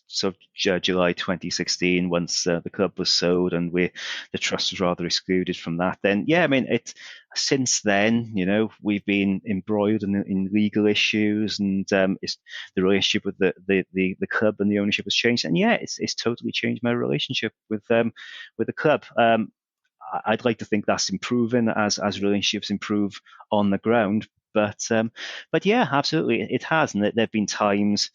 sort of July 2016, once the club was sold and the trust was rather excluded from that, then since then, we've been embroiled in legal issues, and the relationship with the club and the ownership has changed. And it's totally changed my relationship with the club. I'd like to think that's improving as relationships improve on the ground. But yeah, absolutely, it has. And there have been times,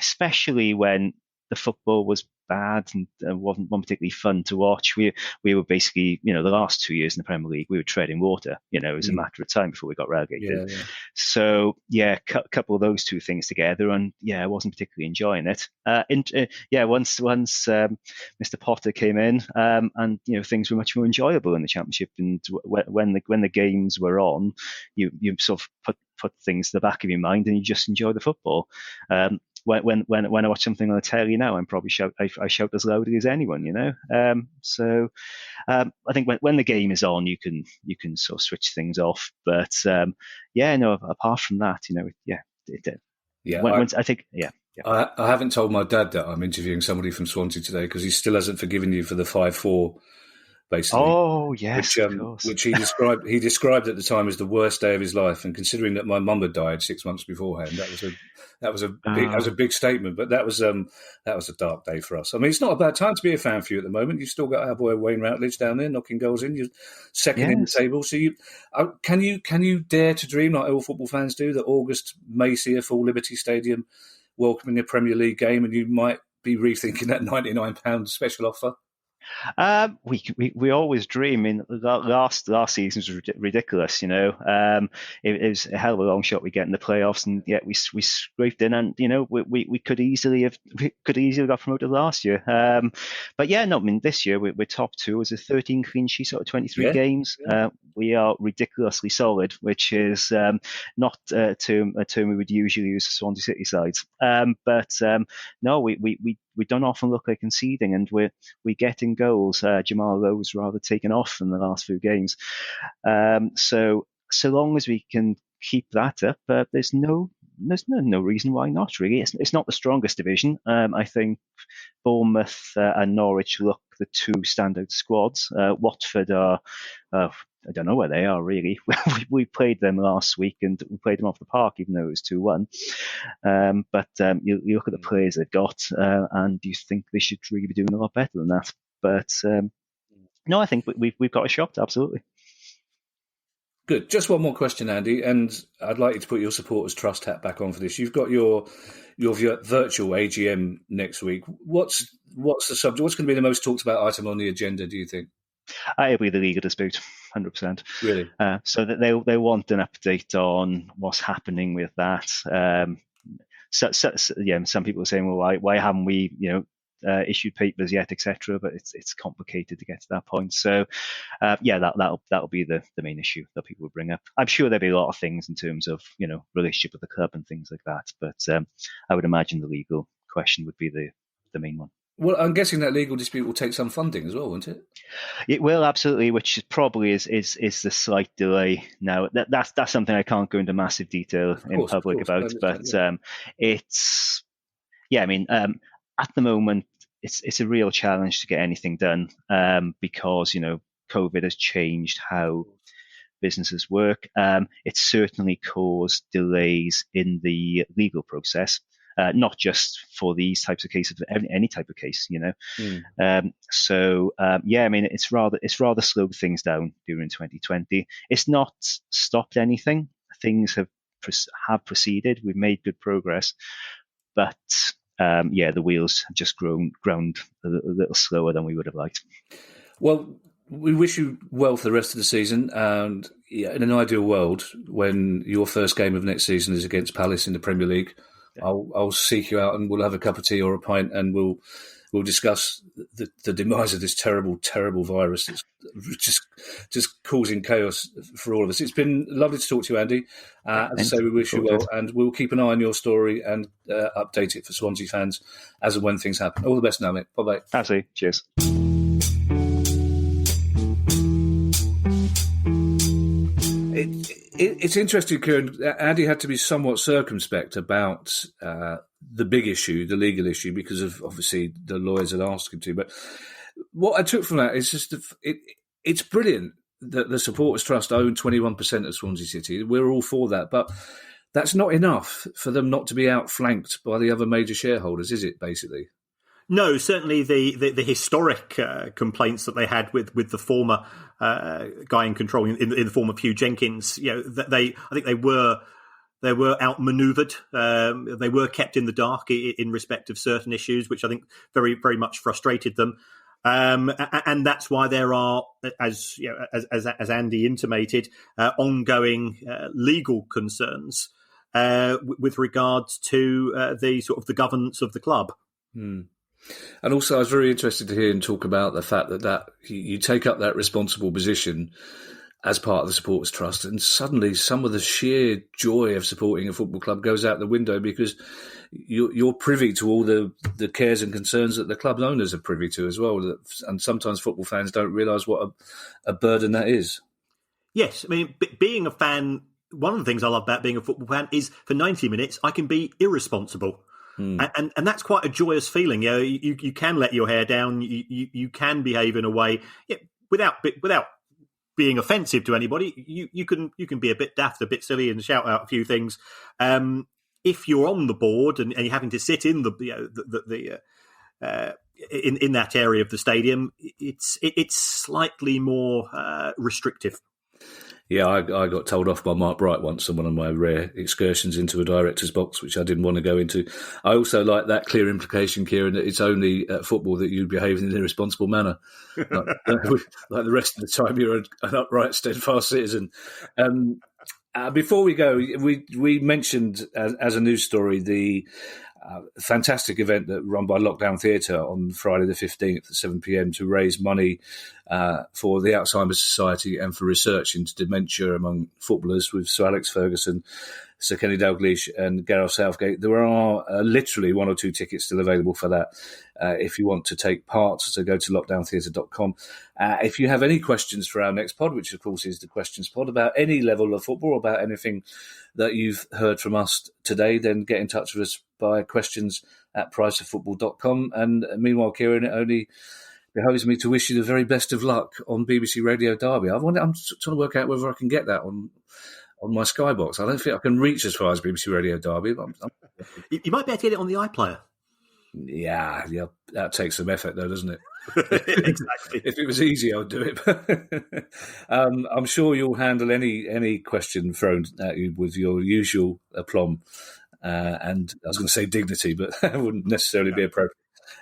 especially when the football was bad and wasn't particularly fun to watch. We were basically, the last 2 years in the Premier League, we were treading water. It was a matter of time before we got relegated. Yeah. So couple of those two things together, and I wasn't particularly enjoying it. Once Mr. Potter came in, and things were much more enjoyable in the Championship. And when the games were on, you sort of put things to the back of your mind, and you just enjoy the football. When I watch something on the telly now, I'm probably I shout as loudly as anyone, So I think when the game is on, you can sort of switch things off. But apart from that, I haven't told my dad that I'm interviewing somebody from Swansea today, because he still hasn't forgiven you for the 5-4. Basically, oh yes, of course. Which he described at the time as the worst day of his life. And considering that my mum had died 6 months beforehand, that was a big statement. But that was a dark day for us. I mean, it's not a bad time to be a fan for you at the moment. You've still got our boy Wayne Routledge down there knocking goals in. You're second in the table. So can you dare to dream, like all football fans do, that August may see a full Liberty Stadium welcoming a Premier League game, and you might be rethinking that £99 special offer? We always dream. I mean, last season was ridiculous. It was a hell of a long shot we get in the playoffs, and yet we scraped in, and we could easily have got promoted last year. This year we're top two. It was a 13 clean sheets out of 23 games. Yeah. We are ridiculously solid, which is not a term we would usually use for Swansea City sides. No, we don't often look like conceding, and we're getting goals. Jamal Lowe's rather taken off in the last few games. So long as we can keep that up, there's no reason why not, really. It's not the strongest division. I think Bournemouth and Norwich look the two standout squads. Watford are... I don't know where they are, really. We played them last week, and we played them off the park, even though it was 2-1. You look at the players they've got, and you think they should really be doing a lot better than that. But no, I think we've got a shot, absolutely. Good. Just one more question, Andy, and I'd like you to put your Supporters Trust hat back on for this. You've got your virtual AGM next week. What's the subject? What's going to be the most talked about item on the agenda, do you think? It'll be the legal dispute, 100%. Really? So that they want an update on what's happening with that. Some people are saying, well, why haven't we, issued papers yet, etc. But it's complicated to get to that point. So, that'll be the main issue that people will bring up. I'm sure there'll be a lot of things in terms of relationship with the club and things like that. But I would imagine the legal question would be the main one. Well, I'm guessing that legal dispute will take some funding as well, won't it? It will, absolutely, which probably is the slight delay. Now, that's something I can't go into massive detail in public about, but it's... Yeah, I mean, at the moment, it's a real challenge to get anything done because, COVID has changed how businesses work. It's certainly caused delays in the legal process. Not just for these types of cases, but any type of case, it's rather slowed things down during 2020. It's not stopped anything. Things have proceeded. We've made good progress, but the wheels have just ground a little slower than we would have liked. Well, we wish you well for the rest of the season. And in an ideal world, when your first game of next season is against Palace in the Premier League, I'll seek you out and we'll have a cup of tea or a pint and we'll discuss the demise of this terrible, terrible virus that's just causing chaos for all of us. It's been lovely to talk to you, Andy. As I say, we wish you well, and we'll keep an eye on your story and update it for Swansea fans as and when things happen. All the best now, mate. Bye-bye. Absolutely. Cheers. It's interesting, Kieran. Andy had to be somewhat circumspect about the big issue, the legal issue, because of obviously the lawyers had asked him to. But what I took from that is just it's brilliant that the Supporters Trust own 21% of Swansea City. We're all for that, but that's not enough for them not to be outflanked by the other major shareholders, is it? Basically. No, certainly the historic complaints that they had with the former guy in control in the form of Hugh Jenkins, I think they were outmanoeuvred. They were kept in the dark in respect of certain issues, which I think very, very much frustrated them. And that's why there are, as Andy intimated, ongoing legal concerns with regards to the sort of the governance of the club. And also, I was very interested to hear him talk about the fact that you take up that responsible position as part of the Supporters Trust, and suddenly some of the sheer joy of supporting a football club goes out the window because you're privy to all the cares and concerns that the club owners are privy to as well. And sometimes football fans don't realise what a burden that is. Yes, I mean, being a fan, one of the things I love about being a football fan is for 90 minutes I can be irresponsible. And that's quite a joyous feeling. You can let your hair down. You can behave in a way without being offensive to anybody. You can be a bit daft, a bit silly, and shout out a few things. If you're on the board and you're having to sit in in that area of the stadium, it's slightly more restrictive. Yeah, I got told off by Mark Bright once on one of my rare excursions into a director's box, which I didn't want to go into. I also like that clear implication, Kieran, that it's only at football that you behave in an irresponsible manner. Like the rest of the time, you're an upright, steadfast citizen. Before we go, we mentioned as a news story the fantastic event that run by Lockdown Theatre on Friday the 15th at 7 p.m. to raise money for the Alzheimer's Society and for research into dementia among footballers with Sir Alex Ferguson, Sir Kenny Dalglish and Gareth Southgate. There are literally 1 or 2 tickets still available for that if you want to take part. So go to lockdowntheatre.com. If you have any questions for our next pod, which of course is the Questions Pod, about any level of football, about anything that you've heard from us today, then get in touch with us by questions@priceoffootball.com. And meanwhile, Kieran, it only behoves me to wish you the very best of luck on BBC Radio Derby. I'm trying to work out whether I can get that on my Skybox. I don't think I can reach as far as BBC Radio Derby. But You might be able to get it on the iPlayer. Yeah, that takes some effort, though, doesn't it? Exactly. If it was easy, I would do it. I'm sure you'll handle any question thrown at you with your usual aplomb. And I was going to say dignity, but that wouldn't necessarily be appropriate.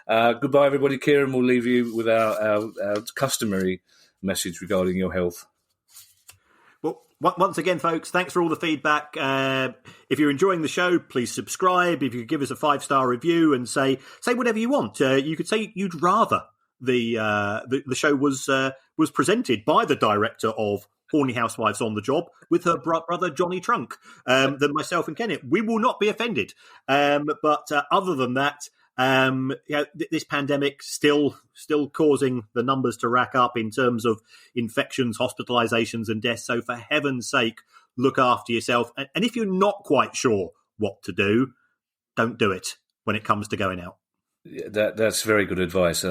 Goodbye, everybody. Kieran will leave you with our customary message regarding your health. Well, once again, folks, thanks for all the feedback. If you're enjoying the show, please subscribe. If you could give us a 5-star review and say whatever you want. You could say you'd rather the show was presented by the director of Horny Housewives on the Job with her brother Johnny Trunk than myself and Kenneth. We will not be offended. But other than that, this pandemic still causing the numbers to rack up in terms of infections, hospitalizations and deaths. So for heaven's sake, look after yourself. And if you're not quite sure what to do, don't do it when it comes to going out. Yeah, that's very good advice.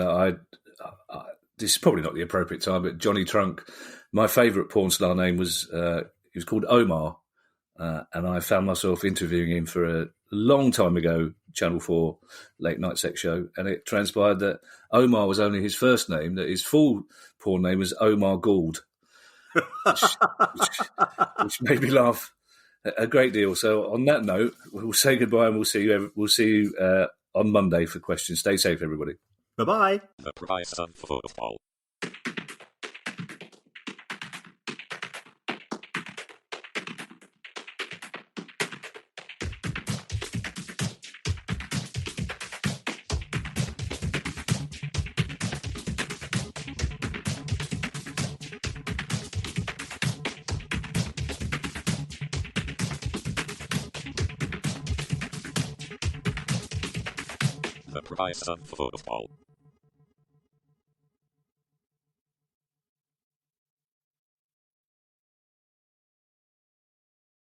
This is probably not the appropriate time, but Johnny Trunk, my favourite porn star name was he was called Omar, and I found myself interviewing him for a long time ago, Channel 4 late night sex show, and it transpired that Omar was only his first name, that his full porn name was Omar Gould, which made me laugh a great deal. So on that note, we'll say goodbye and we'll see you on Monday for questions. Stay safe, everybody. Bye-bye. The price of football. the price of football.